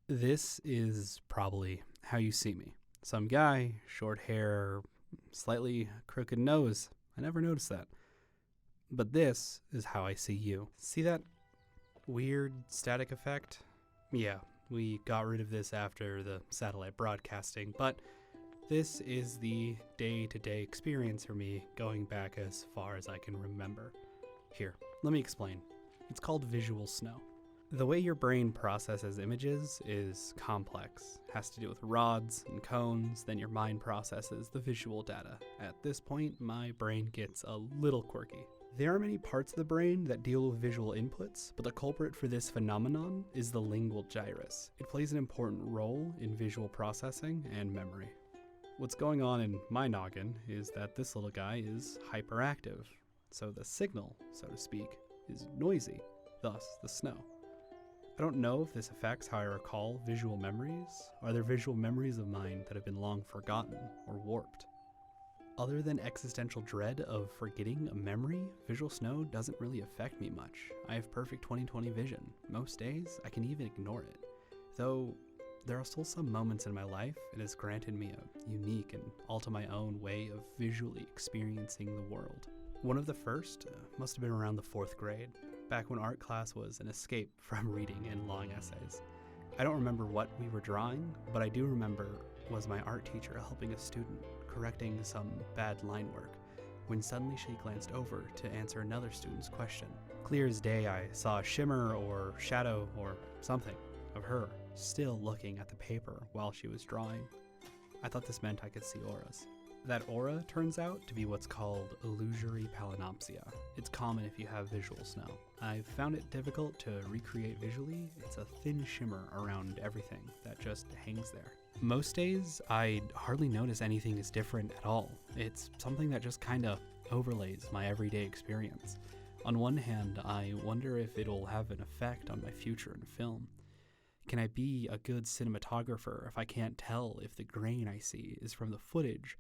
This is probably how you see me. Some guy, short hair, slightly crooked nose. I never noticed that. But this is how I see you. See that weird static effect? Yeah, we got rid of this after the satellite broadcasting, but this is the day-to-day experience for me going back as far as I can remember. Here, let me explain. It's called visual snow. The way your brain processes images is complex. It has to do with rods and cones, then your mind processes the visual data. At this point, my brain gets a little quirky. There are many parts of the brain that deal with visual inputs, but the culprit for this phenomenon is the lingual gyrus. It plays an important role in visual processing and memory. What's going on in my noggin is that this little guy is hyperactive, so the signal, so to speak, is noisy, thus the snow. I don't know if this affects how I recall visual memories. Are there visual memories of mine that have been long forgotten or warped? Other than existential dread of forgetting a memory, visual snow doesn't really affect me much. I have perfect 20/20 vision. Most days, I can even ignore it. Though, there are still some moments in my life it has granted me a unique and all to my own way of visually experiencing the world. One of the first must have been around the 4th grade, back when art class was an escape from reading and long essays. I don't remember what we were drawing, but I do remember was my art teacher helping a student correcting some bad line work, when suddenly she glanced over to answer another student's question. Clear as day, I saw a shimmer or shadow or something of her still looking at the paper while she was drawing. I thought this meant I could see auras. That aura turns out to be what's called illusory palinopsia. It's common if you have visual snow. I've found it difficult to recreate visually. It's a thin shimmer around everything that just hangs there. Most days, I hardly notice anything is different at all. It's something that just kinda overlays my everyday experience. On one hand, I wonder if it'll have an effect on my future in film. Can I be a good cinematographer if I can't tell if the grain I see is from the footage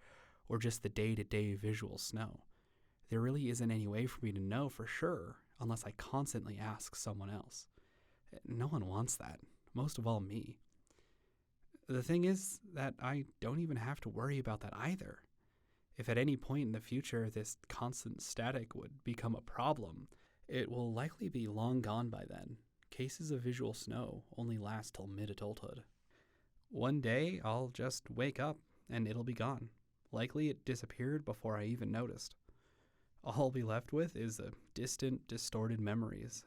or just the day-to-day visual snow? There really isn't any way for me to know for sure unless I constantly ask someone else. No one wants that, most of all me. The thing is that I don't even have to worry about that either. If at any point in the future this constant static would become a problem, it will likely be long gone by then. Cases of visual snow only last till mid-adulthood. One day I'll just wake up and it'll be gone. Likely it disappeared before I even noticed. All I'll be left with is the distant, distorted memories.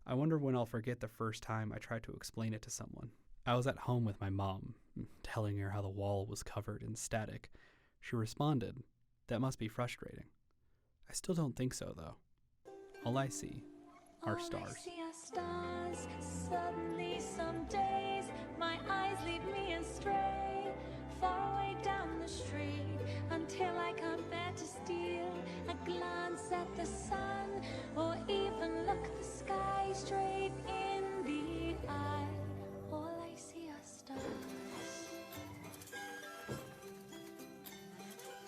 I wonder when I'll forget the first time I tried to explain it to someone. I was at home with my mom, telling her how the wall was covered in static. She responded, "That must be frustrating." I still don't think so, though. All I see are stars. All I see are stars. Suddenly someday